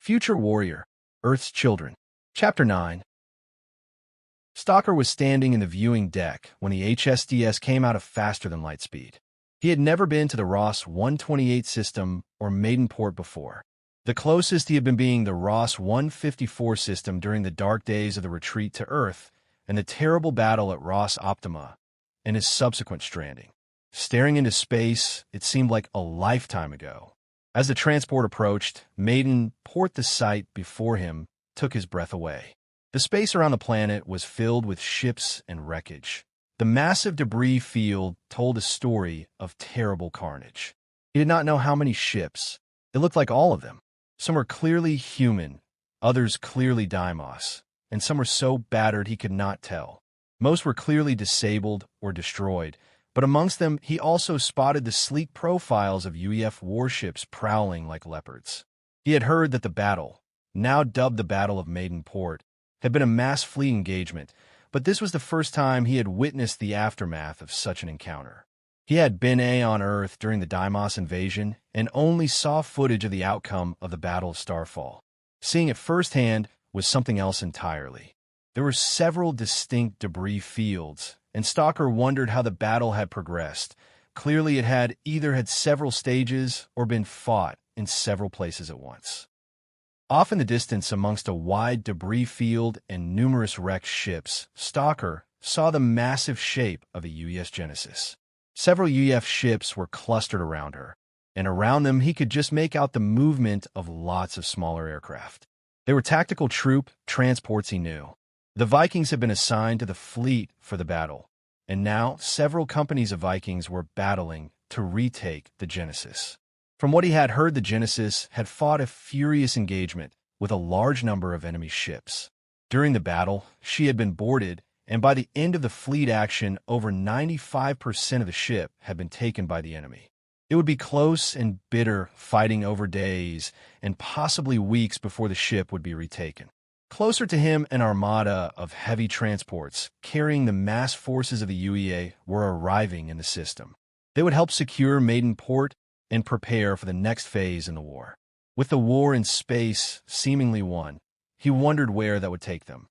Future Warrior, Earth's Children. Chapter 9. Stalker was standing in the viewing deck when the HSDS came out of faster than light speed. He had never been to the Ross 128 system or Maidenport before. The closest he had been being the Ross 154 system during the dark days of the retreat to Earth and the terrible battle at Ross Optima and his subsequent stranding. Staring into space, it seemed like a lifetime ago. As the transport approached, Maidenport, the sight before him, took his breath away. The space around the planet was filled with ships and wreckage. The massive debris field told a story of terrible carnage. He did not know how many ships. It looked like all of them. Some were clearly human, others clearly Deimos, and some were so battered he could not tell. Most were clearly disabled or destroyed, but amongst them he also spotted the sleek profiles of UEF warships prowling like leopards. He had heard that the battle, now dubbed the Battle of Maidenport, had been a mass fleet engagement, but this was the first time he had witnessed the aftermath of such an encounter. He had been on Earth during the Deimos invasion and only saw footage of the outcome of the Battle of Starfall. Seeing it firsthand was something else entirely. There were several distinct debris fields, and Stalker wondered how the battle had progressed. Clearly it had either had several stages or been fought in several places at once. Off in the distance amongst a wide debris field and numerous wrecked ships, Stalker saw the massive shape of a UES Genesis. Several UEF ships were clustered around her, and around them he could just make out the movement of lots of smaller aircraft. They were tactical troop transports he knew. The Vikings had been assigned to the fleet for the battle, and now several companies of Vikings were battling to retake the Genesis. From what he had heard, the Genesis had fought a furious engagement with a large number of enemy ships. During the battle, she had been boarded, and by the end of the fleet action, over 95% of the ship had been taken by the enemy. It would be close and bitter fighting over days and possibly weeks before the ship would be retaken. Closer to him, an armada of heavy transports carrying the mass forces of the UEA were arriving in the system. They would help secure Maidenport and prepare for the next phase in the war. With the war in space seemingly won, he wondered where that would take them.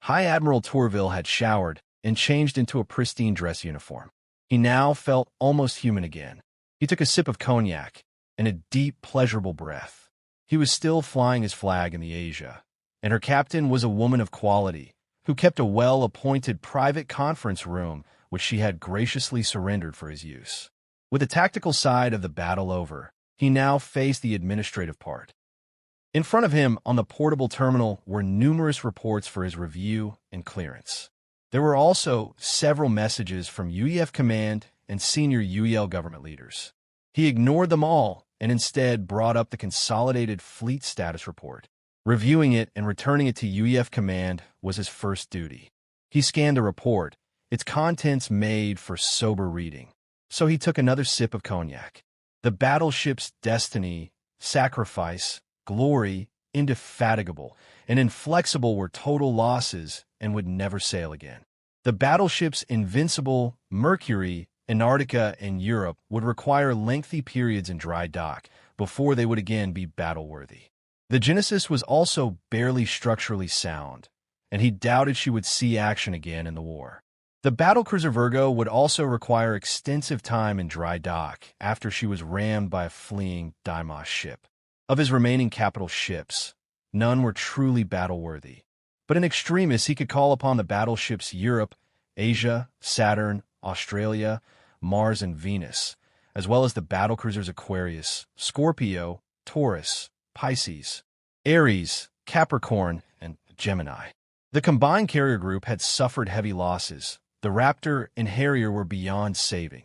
High Admiral Tourville had showered and changed into a pristine dress uniform. He now felt almost human again. He took a sip of cognac and a deep, pleasurable breath. He was still flying his flag in the Asia, and her captain was a woman of quality who kept a well-appointed private conference room which she had graciously surrendered for his use. With the tactical side of the battle over, he now faced the administrative part. In front of him on the portable terminal were numerous reports for his review and clearance. There were also several messages from UEF Command and senior UEL government leaders. He ignored them all and instead brought up the Consolidated Fleet Status Report. Reviewing it and returning it to UEF Command was his first duty. He scanned the report, its contents made for sober reading. So he took another sip of cognac. The battleship's destiny, sacrifice, glory, indefatigable, and inflexible were total losses and would never sail again. The battleships Invincible, Mercury, Antarctica, and Europe would require lengthy periods in dry dock before they would again be battle-worthy. The Genesis was also barely structurally sound, and he doubted she would see action again in the war. The battlecruiser Virgo would also require extensive time in dry dock after she was rammed by a fleeing Deimos ship. Of his remaining capital ships, none were truly battle-worthy. But in extremis, he could call upon the battleships Europe, Asia, Saturn, Australia, Mars, and Venus, as well as the battlecruisers Aquarius, Scorpio, Taurus, Pisces, Aries, Capricorn, and Gemini. The combined carrier group had suffered heavy losses. The Raptor and Harrier were beyond saving,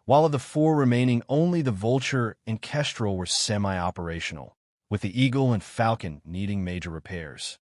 while of the four remaining, only the Vulture and Kestrel were semi-operational, with the Eagle and Falcon needing major repairs.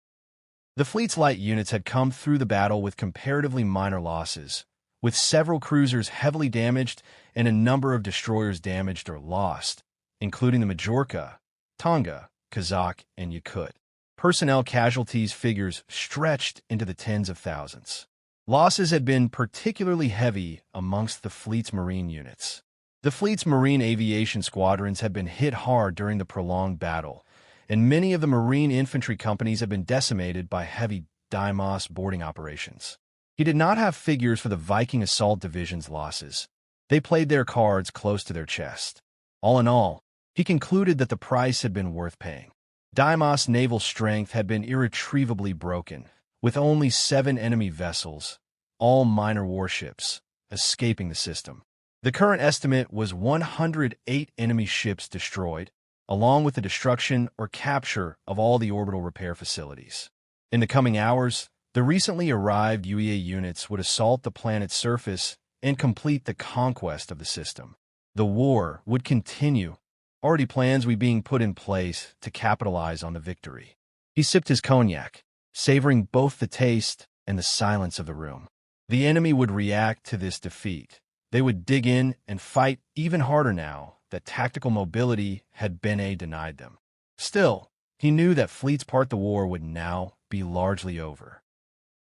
The fleet's light units had come through the battle with comparatively minor losses, with several cruisers heavily damaged and a number of destroyers damaged or lost, including the Majorca, Tonga, Kazakh, and Yakut. Personnel casualties figures stretched into the tens of thousands. Losses had been particularly heavy amongst the fleet's marine units. The fleet's marine aviation squadrons had been hit hard during the prolonged battle, and many of the marine infantry companies had been decimated by heavy Deimos boarding operations. He did not have figures for the Viking Assault Division's losses. They played their cards close to their chest. All in all, he concluded that the price had been worth paying. Deimos' naval strength had been irretrievably broken, with only 7 enemy vessels, all minor warships, escaping the system. The current estimate was 108 enemy ships destroyed, along with the destruction or capture of all the orbital repair facilities. In the coming hours, the recently arrived UEA units would assault the planet's surface and complete the conquest of the system. The war would continue, already plans were being put in place to capitalize on the victory. He sipped his cognac, savoring both the taste and the silence of the room. The enemy would react to this defeat. They would dig in and fight even harder now that tactical mobility had been denied them. Still, he knew that fleet's part of the war would now be largely over.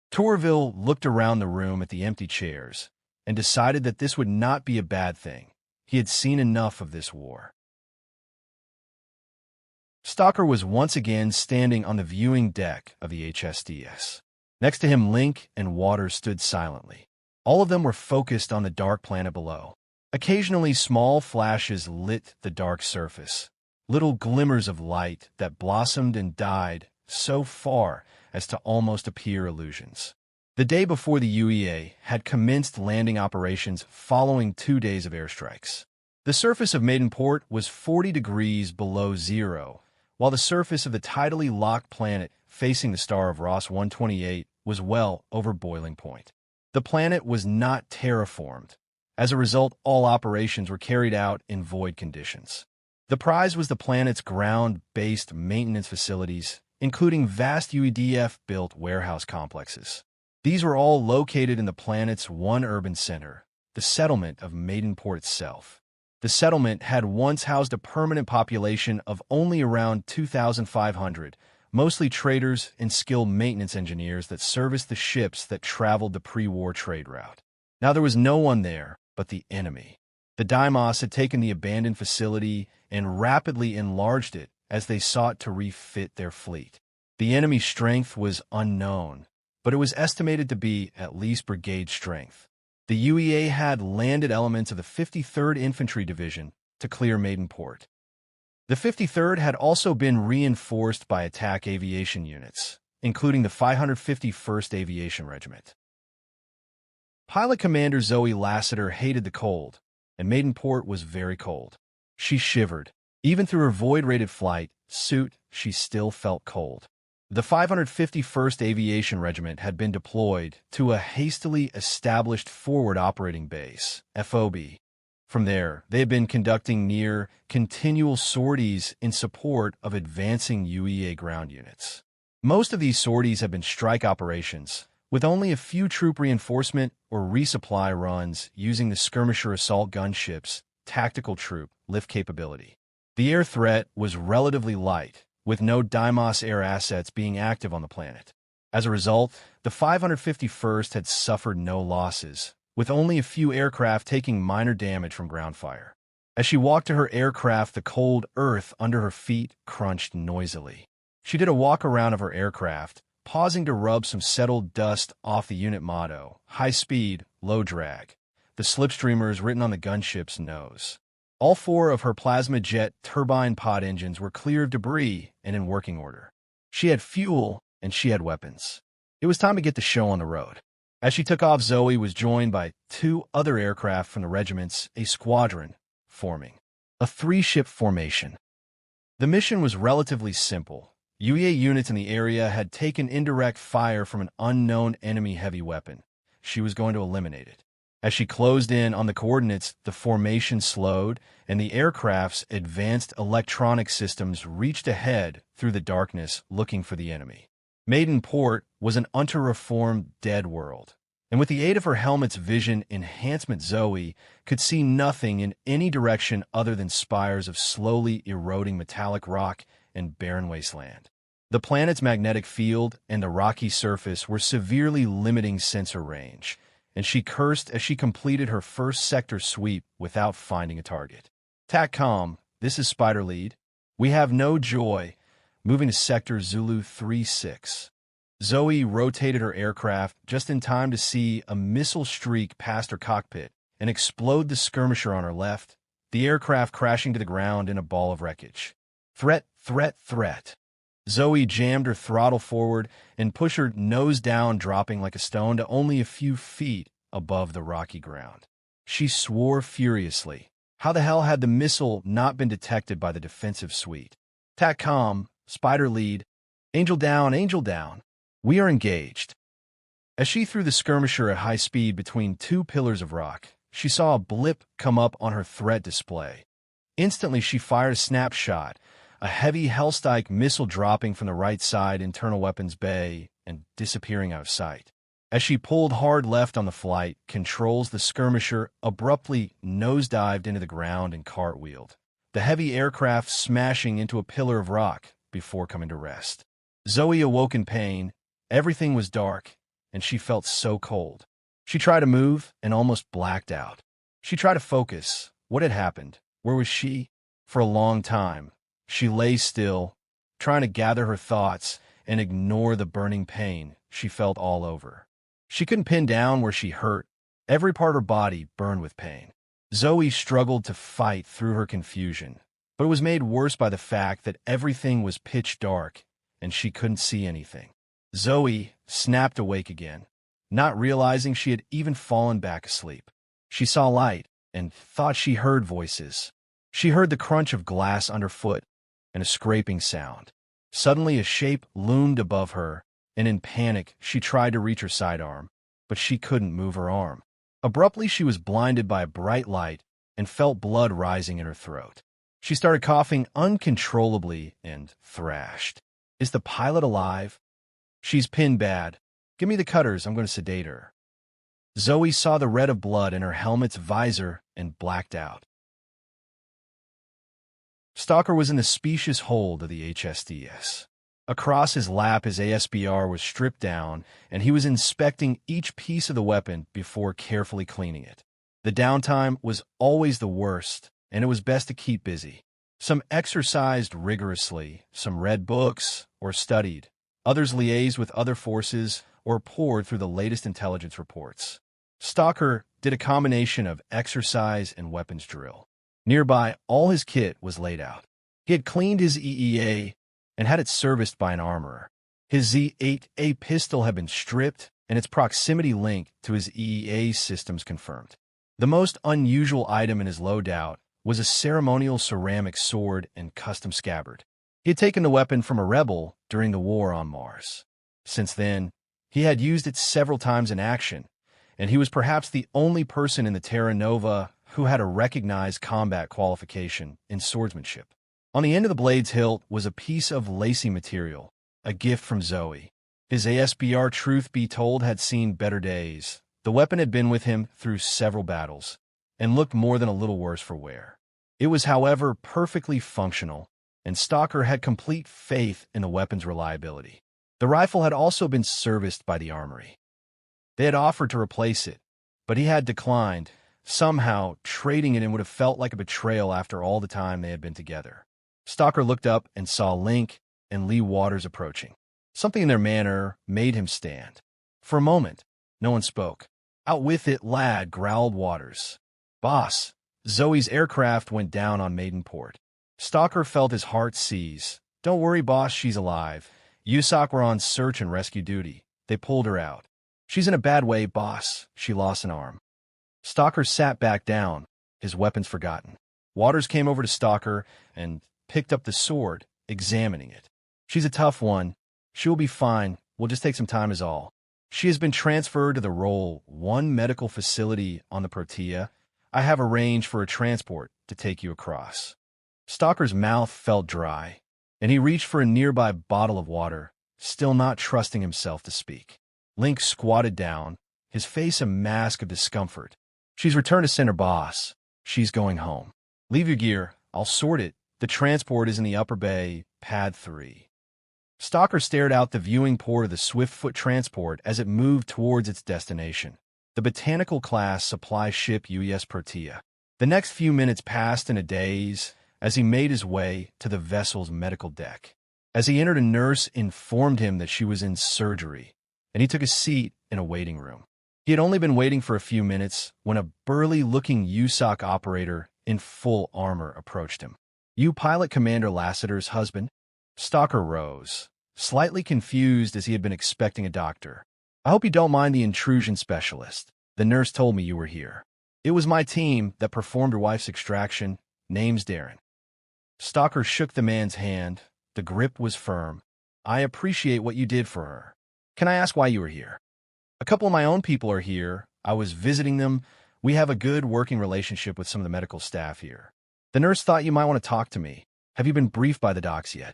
Tourville looked around the room at the empty chairs and decided that this would not be a bad thing. He had seen enough of this war. Stalker was once again standing on the viewing deck of the HSDS. Next to him, Link and Waters stood silently. All of them were focused on the dark planet below. Occasionally, small flashes lit the dark surface, little glimmers of light that blossomed and died so far as to almost appear illusions. The day before the UEA had commenced landing operations following 2 days of airstrikes. The surface of Maidenport was 40 degrees below zero, while the surface of the tidally locked planet facing the star of Ross 128 was well over boiling point. The planet was not terraformed. As a result, all operations were carried out in void conditions. The prize was the planet's ground-based maintenance facilities, including vast UEDF-built warehouse complexes. These were all located in the planet's one urban center, the settlement of Maidenport itself. The settlement had once housed a permanent population of only around 2,500, mostly traders and skilled maintenance engineers that serviced the ships that traveled the pre-war trade route. Now there was no one there but the enemy. The Deimos had taken the abandoned facility and rapidly enlarged it as they sought to refit their fleet. The enemy's strength was unknown, but it was estimated to be at least brigade strength. The UEA had landed elements of the 53rd Infantry Division to clear Maidenport. The 53rd had also been reinforced by attack aviation units, including the 551st Aviation Regiment. Pilot Commander Zoe Lassiter hated the cold, and Maidenport was very cold. She shivered. Even through her void-rated flight suit, she still felt cold. The 551st Aviation Regiment had been deployed to a hastily established Forward Operating Base, FOB. From there, they had been conducting near-continual sorties in support of advancing UEA ground units. Most of these sorties had been strike operations, with only a few troop reinforcement or resupply runs using the skirmisher assault gunship's tactical troop lift capability. The air threat was relatively light, with no Deimos air assets being active on the planet. As a result, the 551st had suffered no losses, with only a few aircraft taking minor damage from ground fire. As she walked to her aircraft, the cold earth under her feet crunched noisily. She did a walk around of her aircraft, pausing to rub some settled dust off the unit motto, high speed, low drag, the slipstreamers written on the gunship's nose. All 4 of her plasma jet turbine pod engines were clear of debris and in working order. She had fuel and she had weapons. It was time to get the show on the road. As she took off, Zoe was joined by 2 other aircraft from the regiments, a squadron, forming a 3-ship formation. The mission was relatively simple. UEA units in the area had taken indirect fire from an unknown enemy heavy weapon. She was going to eliminate it. As she closed in on the coordinates, the formation slowed, and the aircraft's advanced electronic systems reached ahead through the darkness looking for the enemy. Maidenport was an unterraformed dead world, and with the aid of her helmet's vision enhancement, Zoe could see nothing in any direction other than spires of slowly eroding metallic rock and barren wasteland. The planet's magnetic field and the rocky surface were severely limiting sensor range, and she cursed as she completed her first sector sweep without finding a target. TACCOM, this is Spider Lead. We have no joy. Moving to Sector Zulu 3-6. Zoe rotated her aircraft just in time to see a missile streak past her cockpit and explode the skirmisher on her left, the aircraft crashing to the ground in a ball of wreckage. Threat, threat, threat. Zoe jammed her throttle forward and pushed her nose down, dropping like a stone to only a few feet above the rocky ground. She swore furiously. How the hell had the missile not been detected by the defensive suite? TACCOM, Spider Lead. Angel down, Angel down. We are engaged. As she threw the skirmisher at high speed between two pillars of rock, she saw a blip come up on her threat display. Instantly, she fired a snapshot, a heavy Hellstrike missile dropping from the right side internal weapons bay and disappearing out of sight. As she pulled hard left on the flight controls, the skirmisher abruptly nosedived into the ground and cartwheeled, the heavy aircraft smashing into a pillar of rock before coming to rest. Zoe awoke in pain. Everything was dark, and she felt so cold. She tried to move and almost blacked out. She tried to focus. What had happened? Where was she? For a long time, she lay still, trying to gather her thoughts and ignore the burning pain she felt all over. She couldn't pin down where she hurt. Every part of her body burned with pain. Zoe struggled to fight through her confusion, but it was made worse by the fact that everything was pitch dark and she couldn't see anything. Zoe snapped awake again, not realizing she had even fallen back asleep. She saw light and thought she heard voices. She heard the crunch of glass underfoot and a scraping sound. Suddenly, a shape loomed above her, and in panic, she tried to reach her sidearm, but she couldn't move her arm. Abruptly, she was blinded by a bright light and felt blood rising in her throat. She started coughing uncontrollably and thrashed. Is the pilot alive? She's pinned bad. Give me the cutters, I'm going to sedate her. Zoe saw the red of blood in her helmet's visor and blacked out. Stalker was in the specious hold of the HSDS. Across his lap, his ASBR was stripped down, and he was inspecting each piece of the weapon before carefully cleaning it. The downtime was always the worst, and it was best to keep busy. Some exercised rigorously, some read books or studied. Others liaised with other forces or pored through the latest intelligence reports. Stalker did a combination of exercise and weapons drill. Nearby, all his kit was laid out. He had cleaned his EEA and had it serviced by an armorer. His Z8A pistol had been stripped and its proximity link to his EEA systems confirmed. The most unusual item in his loadout was a ceremonial ceramic sword and custom scabbard. He had taken the weapon from a rebel during the war on Mars. Since then, he had used it several times in action, and he was perhaps the only person in the Terra Nova who had a recognized combat qualification in swordsmanship. On the end of the blade's hilt was a piece of lacy material, a gift from Zoe. His ASBR, truth be told, had seen better days. The weapon had been with him through several battles, and looked more than a little worse for wear. It was, however, perfectly functional, and Stalker had complete faith in the weapon's reliability. The rifle had also been serviced by the armory. They had offered to replace it, but he had declined. Somehow, trading it in would have felt like a betrayal after all the time they had been together. Stalker looked up and saw Link and Lee Waters approaching. Something in their manner made him stand. For a moment, no one spoke. Out with it, lad, growled Waters. Boss, Zoe's aircraft went down on Maidenport. Stalker felt his heart seize. Don't worry, boss, she's alive. USOC were on search and rescue duty. They pulled her out. She's in a bad way, boss. She lost an arm. Stalker sat back down, his weapons forgotten. Waters came over to Stalker and picked up the sword, examining it. She's a tough one. She will be fine. We'll just take some time is all. She has been transferred to the Role 1 medical facility on the Protea. I have arranged for a transport to take you across. Stalker's mouth felt dry, and he reached for a nearby bottle of water, still not trusting himself to speak. Link squatted down, his face a mask of discomfort. She's returned to center, boss. She's going home. Leave your gear. I'll sort it. The transport is in the upper bay, pad 3. Stalker stared out the viewing port of the Swiftfoot transport as it moved towards its destination. the botanical class supply ship UES Protea. The next few minutes passed in a daze as he made his way to the vessel's medical deck. As he entered, a nurse informed him that she was in surgery, and he took a seat in a waiting room. He had only been waiting for a few minutes when a burly-looking USOC operator in full armor approached him. "You Pilot Commander Lassiter's husband?" Stalker rose, slightly confused as he had been expecting a doctor. "I hope you don't mind the intrusion, specialist. The nurse told me you were here. It was my team that performed your wife's extraction. Name's Darren." Stalker shook the man's hand. The grip was firm. "I appreciate what you did for her. Can I ask why you were here?" "A couple of my own people are here. I was visiting them. We have a good working relationship with some of the medical staff here. The nurse thought you might want to talk to me. Have you been briefed by the docs yet?"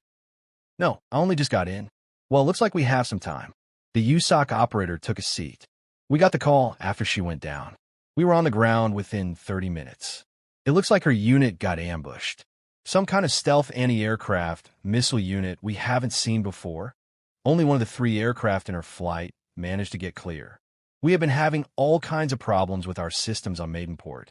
"No, I only just got in." "Well, it looks like we have some time." The USOC operator took a seat. "We got the call after she went down. We were on the ground within 30 minutes. It looks like her unit got ambushed. Some kind of stealth anti-aircraft missile unit we haven't seen before. Only one of the 3 aircraft in her flight managed to get clear. We have been having all kinds of problems with our systems on Maidenport.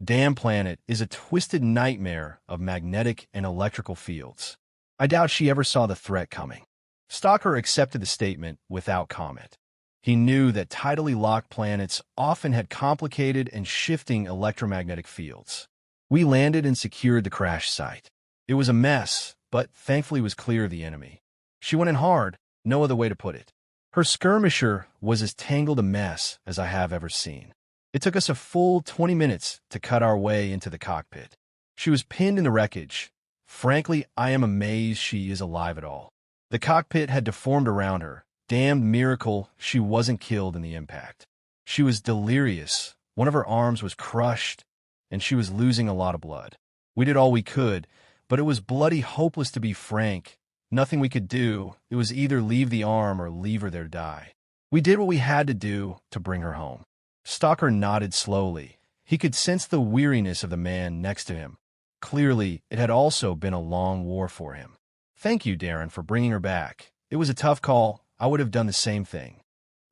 Damn planet is a twisted nightmare of magnetic and electrical fields. I doubt she ever saw the threat coming." Stalker accepted the statement without comment. He knew that tidally locked planets often had complicated and shifting electromagnetic fields. "We landed and secured the crash site. It was a mess, but thankfully was clear of the enemy. She went in hard, no other way to put it. Her skirmisher was as tangled a mess as I have ever seen. It took us a full 20 minutes to cut our way into the cockpit. She was pinned in the wreckage. Frankly, I am amazed she is alive at all. The cockpit had deformed around her. Damned miracle she wasn't killed in the impact. She was delirious. One of her arms was crushed, and she was losing a lot of blood. We did all we could, but it was bloody hopeless, to be frank. Nothing we could do. It was either leave the arm or leave her there to die. We did what we had to do to bring her home." Stalker nodded slowly. He could sense the weariness of the man next to him. Clearly, it had also been a long war for him. "Thank you, Darren, for bringing her back. It was a tough call. I would have done the same thing."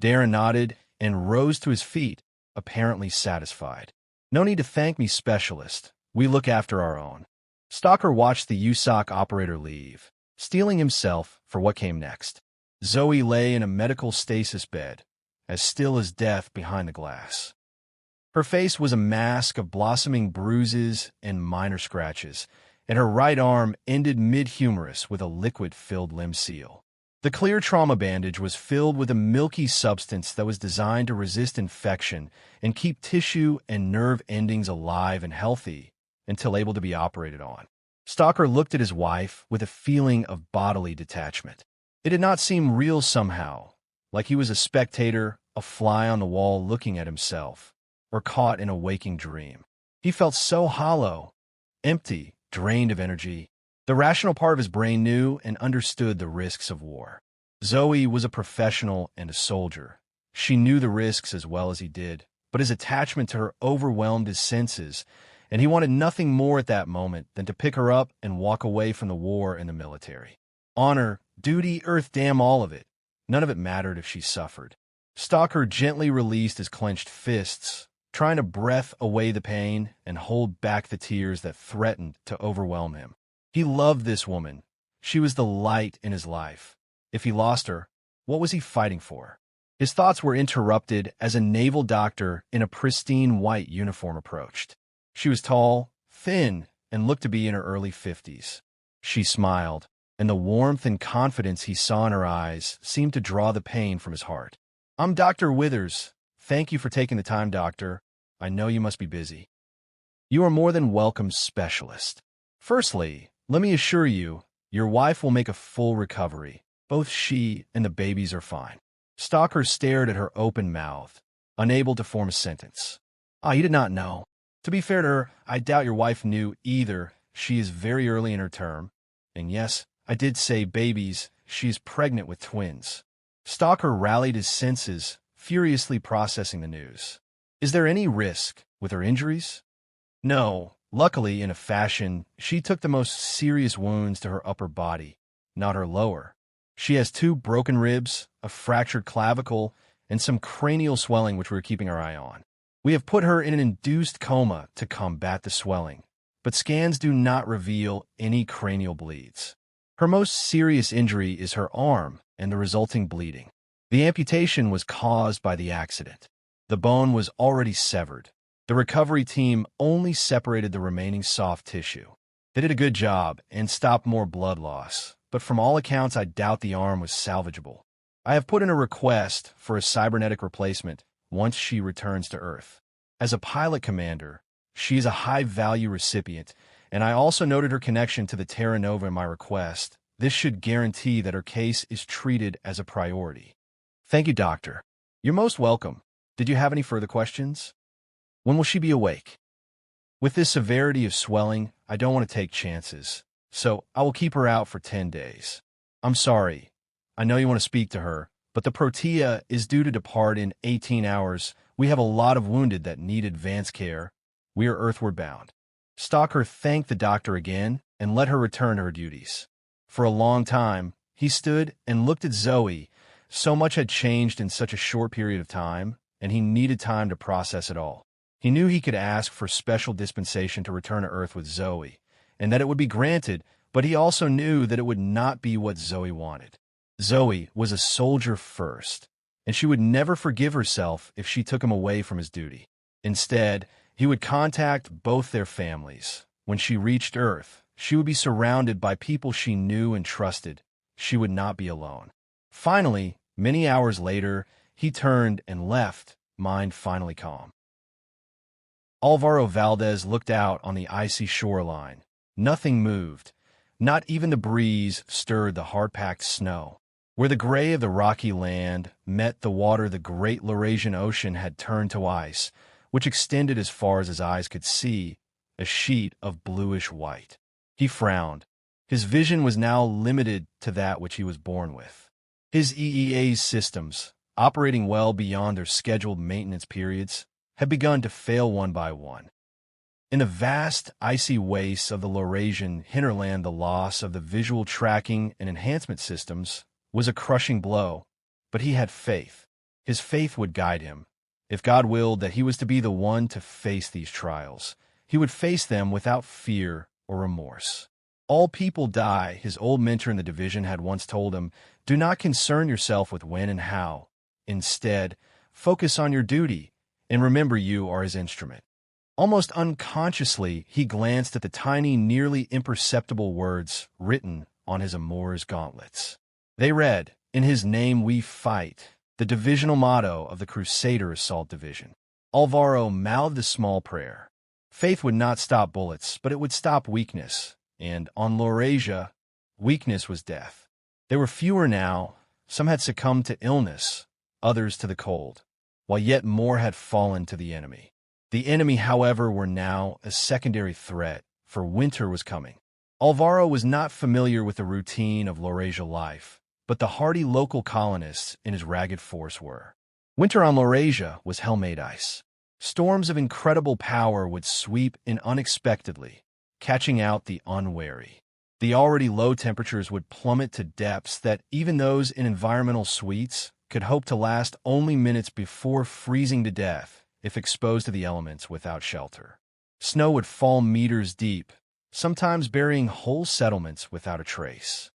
Darren nodded and rose to his feet, apparently satisfied. "No need to thank me, specialist. We look after our own." Stalker watched the USOC operator leave, steeling himself for what came next. Zoe lay in a medical stasis bed, as still as death behind the glass. Her face was a mask of blossoming bruises and minor scratches, and her right arm ended mid-humerus with a liquid-filled limb seal. The clear trauma bandage was filled with a milky substance that was designed to resist infection and keep tissue and nerve endings alive and healthy until able to be operated on. Stalker looked at his wife with a feeling of bodily detachment. It did not seem real somehow, like he was a spectator, a fly on the wall looking at himself, or caught in a waking dream. He felt so hollow, empty, drained of energy. The rational part of his brain knew and understood the risks of war. Zoe was a professional and a soldier. She knew the risks as well as he did, but his attachment to her overwhelmed his senses, and he wanted nothing more at that moment than to pick her up and walk away from the war and the military. Honor, duty, earth, damn all of it. None of it mattered if she suffered. Stalker gently released his clenched fists, trying to breath away the pain and hold back the tears that threatened to overwhelm him. He loved this woman. She was the light in his life. If he lost her, what was he fighting for? His thoughts were interrupted as a naval doctor in a pristine white uniform approached. She was tall, thin, and looked to be in her early 50s. She smiled, and the warmth and confidence he saw in her eyes seemed to draw the pain from his heart. "I'm Dr. Withers. Thank you for taking the time, doctor. I know you must be busy." "You are more than welcome, specialist. Firstly, let me assure you, your wife will make a full recovery. Both she and the babies are fine." Stalker stared at her open mouth, unable to form a sentence. "Ah, you did not know. To be fair to her, I doubt your wife knew either. She is very early in her term. And yes, I did say babies. She is pregnant with twins." Stalker rallied his senses, furiously processing the news. "Is there any risk with her injuries?" "No. Luckily, in a fashion, she took the most serious wounds to her upper body, not her lower. She has 2 broken ribs, a fractured clavicle, and some cranial swelling which we are keeping our eye on. We have put her in an induced coma to combat the swelling, but scans do not reveal any cranial bleeds. Her most serious injury is her arm and the resulting bleeding. The amputation was caused by the accident. The bone was already severed. The recovery team only separated the remaining soft tissue. They did a good job and stopped more blood loss, but from all accounts I doubt the arm was salvageable. I have put in a request for a cybernetic replacement once she returns to Earth. As a pilot commander, she is a high-value recipient, and I also noted her connection to the Terra Nova in my request. This should guarantee that her case is treated as a priority. Thank you, Doctor. You're most welcome. Did you have any further questions? When will she be awake? With this severity of swelling, I don't want to take chances, so I will keep her out for 10 days. I'm sorry. I know you want to speak to her, but the Protea is due to depart in 18 hours. We have a lot of wounded that need advanced care. We are earthward bound. Stalker thanked the doctor again and let her return to her duties. For a long time, he stood and looked at Zoe. So much had changed in such a short period of time, and he needed time to process it all. He knew he could ask for special dispensation to return to Earth with Zoe, and that it would be granted, but he also knew that it would not be what Zoe wanted. Zoe was a soldier first, and she would never forgive herself if she took him away from his duty. Instead, he would contact both their families. When she reached Earth, she would be surrounded by people she knew and trusted. She would not be alone. Finally, many hours later, he turned and left, mind finally calm. Alvaro Valdez looked out on the icy shoreline. Nothing moved. Not even the breeze stirred the hard-packed snow. Where the gray of the rocky land met the water, the great Laurasian Ocean had turned to ice, which extended as far as his eyes could see, a sheet of bluish white. He frowned. His vision was now limited to that which he was born with. His EEA's systems, operating well beyond their scheduled maintenance periods, had begun to fail one by one. In the vast, icy wastes of the Laurasian hinterland, the loss of the visual tracking and enhancement systems was a crushing blow, but he had faith. His faith would guide him. If God willed that he was to be the one to face these trials, he would face them without fear or remorse. All people die, his old mentor in the division had once told him. Do not concern yourself with when and how. Instead, focus on your duty, and remember you are his instrument. Almost unconsciously, he glanced at the tiny, nearly imperceptible words written on his Amor's gauntlets. They read, "In his name we fight," the divisional motto of the Crusader Assault Division. Alvaro mouthed a small prayer. Faith would not stop bullets, but it would stop weakness, and on Laurasia, weakness was death. There were fewer now. Some had succumbed to illness, others to the cold, while yet more had fallen to the enemy. The enemy, however, were now a secondary threat, for winter was coming. Alvaro was not familiar with the routine of Laurasia life, but the hardy local colonists in his ragged force were. Winter on Laurasia was hell-made ice. Storms of incredible power would sweep in unexpectedly, catching out the unwary. The already low temperatures would plummet to depths that even those in environmental suites could hope to last only minutes before freezing to death if exposed to the elements without shelter. Snow would fall meters deep, sometimes burying whole settlements without a trace.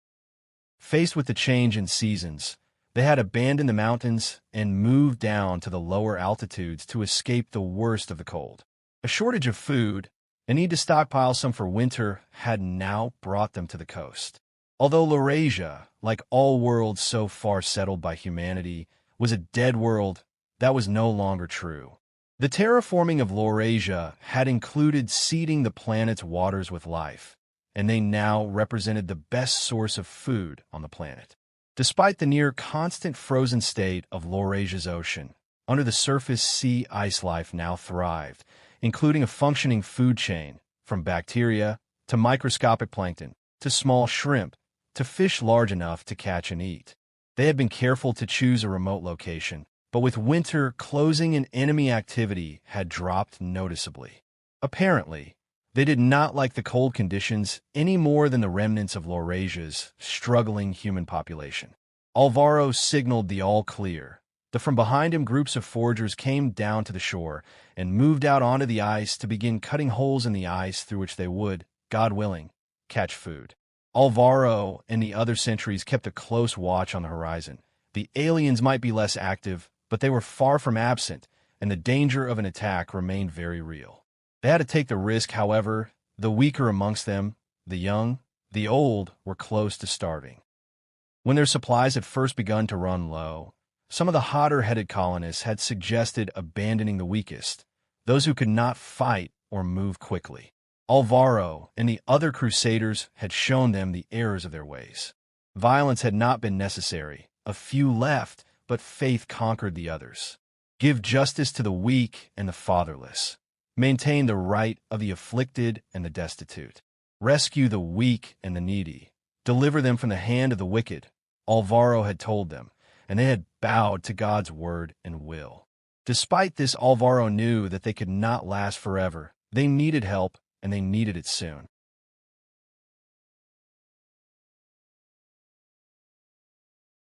Faced with the change in seasons, they had abandoned the mountains and moved down to the lower altitudes to escape the worst of the cold. A shortage of food, a need to stockpile some for winter, had now brought them to the coast. Although Laurasia, like all worlds so far settled by humanity, was a dead world, that was no longer true. The terraforming of Laurasia had included seeding the planet's waters with life, and they now represented the best source of food on the planet. Despite the near-constant frozen state of Laurasia's ocean, under the surface sea ice life now thrived, including a functioning food chain, from bacteria to microscopic plankton, to small shrimp, to fish large enough to catch and eat. They had been careful to choose a remote location, but with winter closing and enemy activity had dropped noticeably. Apparently, they did not like the cold conditions any more than the remnants of Laurasia's struggling human population. Alvaro signaled the all-clear. From behind him, groups of foragers came down to the shore and moved out onto the ice to begin cutting holes in the ice through which they would, God willing, catch food. Alvaro and the other sentries kept a close watch on the horizon. The aliens might be less active, but they were far from absent, and the danger of an attack remained very real. They had to take the risk, however. The weaker amongst them, the young, the old, were close to starving. When their supplies had first begun to run low, some of the hotter-headed colonists had suggested abandoning the weakest, those who could not fight or move quickly. Alvaro and the other crusaders had shown them the errors of their ways. Violence had not been necessary. A few left, but faith conquered the others. Give justice to the weak and the fatherless. Maintain the right of the afflicted and the destitute. Rescue the weak and the needy. Deliver them from the hand of the wicked, Alvaro had told them, and they had bowed to God's word and will. Despite this, Alvaro knew that they could not last forever. They needed help, and they needed it soon.